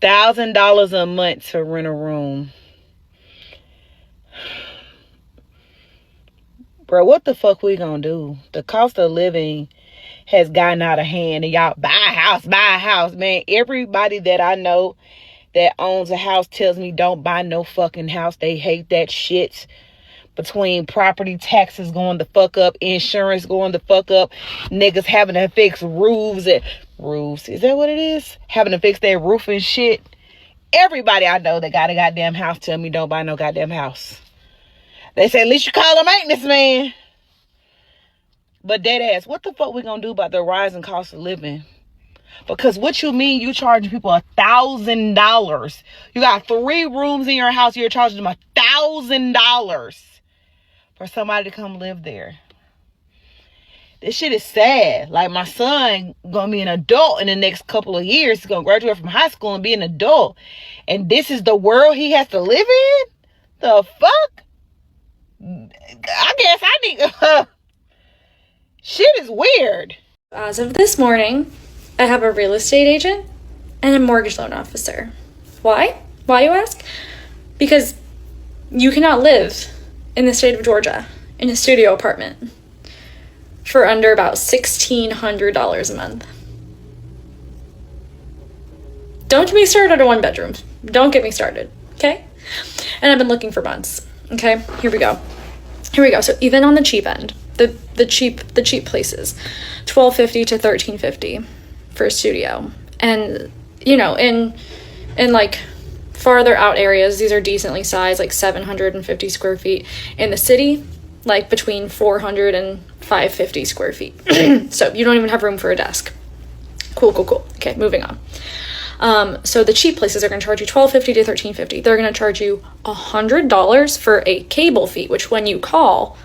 $1,000 a month to rent a room. Bro, what the fuck we gonna do? The cost of living has gotten out of hand, and y'all buy a house, man. Everybody that I know that owns a house tells me don't buy no fucking house. They hate that shit. Between property taxes going the fuck up, insurance going the fuck up, niggas having to fix roofs. Is that what it is? Having to fix their roof and shit. Everybody I know that got a goddamn house tell me don't buy no goddamn house. They say at least you call a maintenance man. But dead ass, what the fuck we gonna do about the rising cost of living? Because what you mean you charging people $1,000? You got 3 rooms in your house, you're charging them $1,000 for somebody to come live there. This shit is sad. Like, my son gonna be an adult in the next couple of years. He's gonna graduate from high school and be an adult. And this is the world he has to live in? The fuck? I guess I need... shit is weird. As of this morning, I have a real estate agent and a mortgage loan officer. Why? Why, you ask? Because you cannot live in the state of Georgia in a studio apartment for under about $1,600 a month. Don't get me started on 1 bedroom. Don't get me started, okay? And I've been looking for months. Okay, here we go. So even on the cheap end, the cheap places, $1,250 to $1,350 for a studio. And you know, in like farther out areas, these are decently sized, like 750 square feet. In the city, like between 400 and 550 square feet. So you don't even have room for a desk. Cool. Okay, moving on. So the cheap places are going to charge you $1,250 to $1,350. They're going to charge you $100 for a cable fee, which when you call,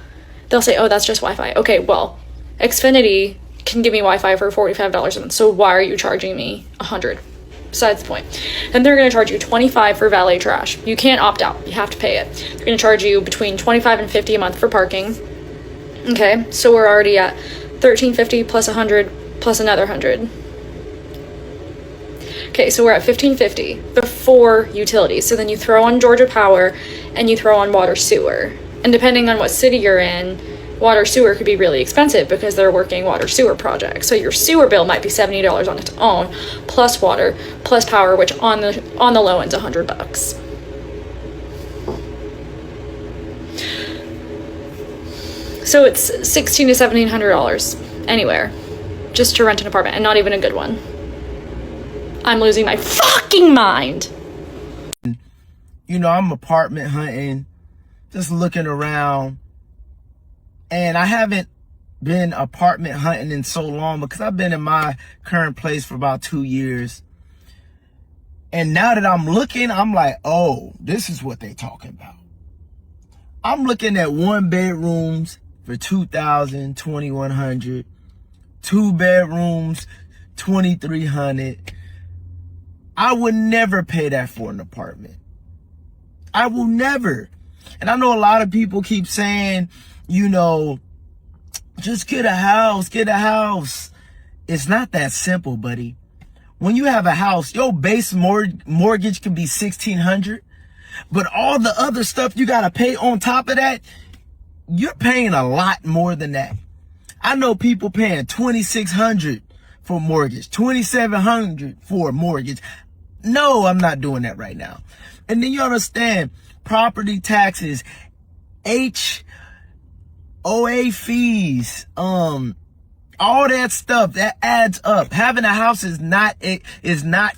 they'll say, oh, that's just Wi-Fi. Okay, well, Xfinity can give me Wi-Fi for $45 a month. So why are you charging me $100? Besides the point. Then they're going to charge you $25 for valet trash. You can't opt out. You have to pay it. They're going to charge you between $25 and $50 a month for parking. Okay, so we're already at $1,350 plus $100 plus another $100. Okay, so we're at $1,550 before utilities. So then you throw on Georgia Power and you throw on water sewer. And depending on what city you're in, water sewer could be really expensive because they're working water sewer projects. So your sewer bill might be $70 on its own, plus water, plus power, which on the low end's $100. So it's $1,600 to $1,700 anywhere just to rent an apartment, and not even a good one. I'm losing my fucking mind. You know, I'm apartment hunting, just looking around. And I haven't been apartment hunting in so long because I've been in my current place for about 2 years. And now that I'm looking, I'm like, oh, this is what they talking about. I'm looking at 1 bedrooms for $2,000, $2,100, 2 bedrooms, $2,300. I would never pay that for an apartment. I will never. And I know a lot of people keep saying, you know, just get a house. It's not that simple, buddy. When you have a house, your base mortgage can be $1,600, but all the other stuff you got to pay on top of that, you're paying a lot more than that. I know people paying $2,600 for mortgage, $2,700 for a mortgage. No, I'm not doing that right now. And then you understand property taxes, HOA fees, all that stuff that adds up. Having a house is not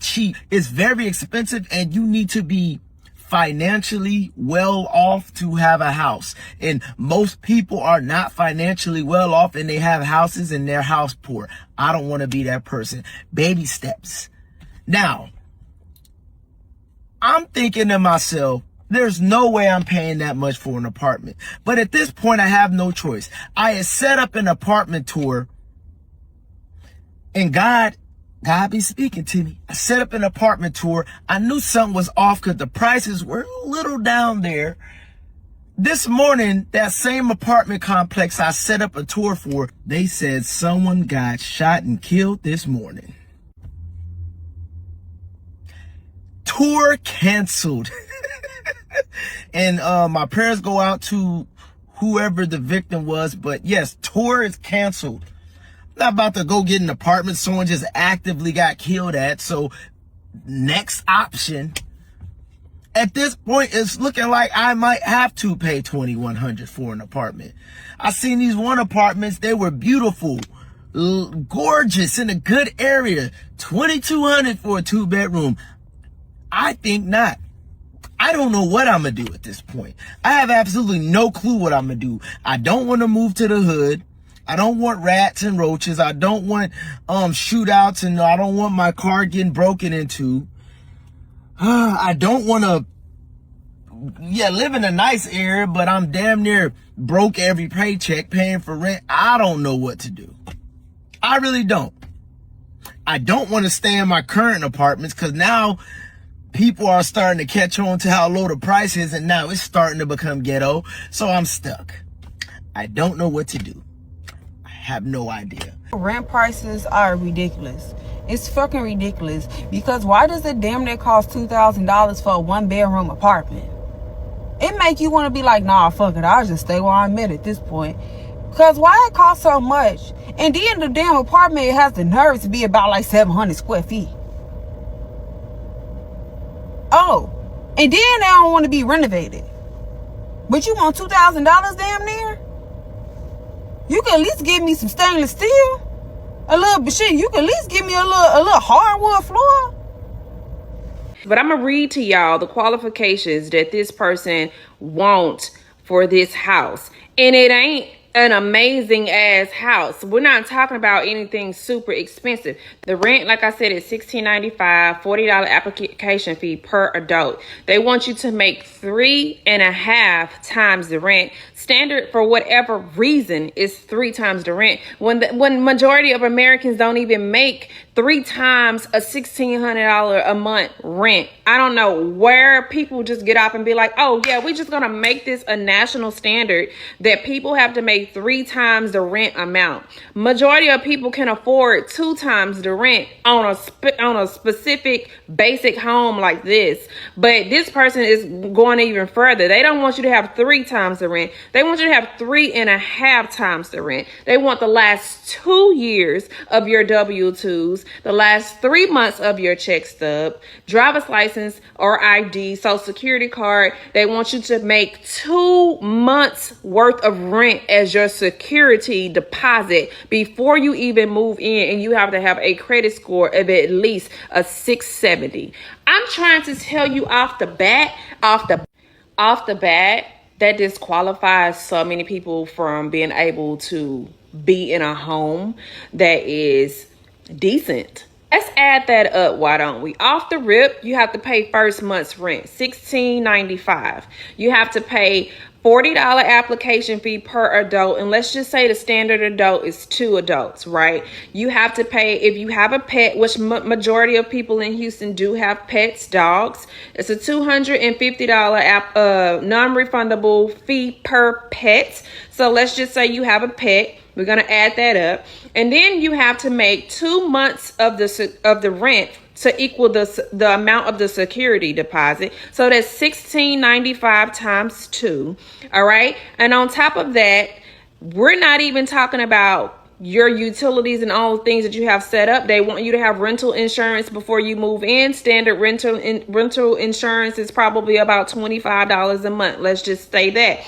cheap. It's very expensive, and you need to be financially well off to have a house. And most people are not financially well off, and they have houses and they're house poor. I don't want to be that person. Baby steps. Now, I'm thinking to myself, there's no way I'm paying that much for an apartment. But at this point, I have no choice. I had set up an apartment tour, and God be speaking to me. I set up an apartment tour. I knew something was off because the prices were a little down there. This morning, that same apartment complex I set up a tour for, they said someone got shot and killed this morning. tour canceled. And my prayers go out to whoever the victim was, but yes, tour is canceled. I'm not about to go get an apartment someone just actively got killed at. So next option at this point, it's looking like I might have to pay $2,100 for an apartment. I seen these one apartments. They were beautiful, gorgeous, in a good area. $2,200 for a 2-bedroom. I think not. I don't know what I'm going to do at this point. I have absolutely no clue what I'm going to do. I don't want to move to the hood. I don't want rats and roaches. I don't want shootouts, and I don't want my car getting broken into. I don't want to, live in a nice area, but I'm damn near broke every paycheck paying for rent. I don't know what to do. I really don't. I don't want to stay in my current apartments because now people are starting to catch on to how low the price is, and now it's starting to become ghetto. So I'm stuck. I don't know what to do. I have no idea. Rent prices are ridiculous. It's fucking ridiculous. Because why does it damn near cost $2,000 for a 1-bedroom apartment? It make you want to be like, nah, fuck it, I'll just stay where I'm at this point. Because why it costs so much? And then the damn apartment has the nerve to be about like 700 square feet. Oh, and then they don't want to be renovated. But you want $2,000 damn near? You can at least give me some stainless steel. A little bit shit. You can at least give me a little hardwood floor. But I'm going to read to y'all the qualifications that this person wants for this house. And it ain't an amazing ass house. We're not talking about anything super expensive. The rent, like I said, is $16.95, $40 application fee per adult. They want you to make 3.5 times the rent. Standard for whatever reason is 3 times the rent. When majority of Americans don't even make 3 times a $1,600 a month rent. I don't know where people just get up and be like, oh yeah, we're just gonna make this a national standard that people have to make 3 times the rent amount. Majority of people can afford 2 times the rent on a specific basic home like this. But this person is going even further. They don't want you to have 3 times the rent. They want you to have 3.5 times the rent. They want the last 2 years of your W-2s, the last 3 months of your check stub, driver's license or ID, social security card. They want you to make 2 months worth of rent as your security deposit before you even move in, and you have to have a credit score of at least a 670. I'm trying to tell you off the bat, that disqualifies so many people from being able to be in a home that is decent. Let's add that up, why don't we? Off the rip, you have to pay first month's rent, $16.95. You have to pay $40 application fee per adult, and let's just say the standard adult is 2 adults, right? You have to pay, if you have a pet, which majority of people in Houston do have pets, dogs, it's a $250 non-refundable fee per pet. So let's just say you have a pet. We're going to add that up. And then you have to make 2 months of the rent to equal the amount of the security deposit. So that's $16.95 times 2. All right. And on top of that, we're not even talking about your utilities and all the things that you have set up. They want you to have rental insurance before you move in. Standard rental insurance is probably about $25 a month. Let's just say that.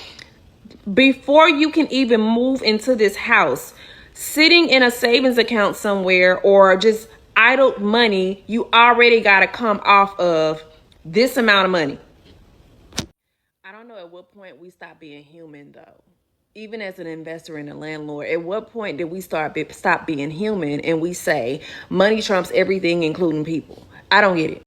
Before you can even move into this house, sitting in a savings account somewhere or just idle money, you already got to come off of this amount of money. I don't know at what point we stop being human, though. Even as an investor and a landlord, at what point did we stop being human and we say money trumps everything, including people? I don't get it.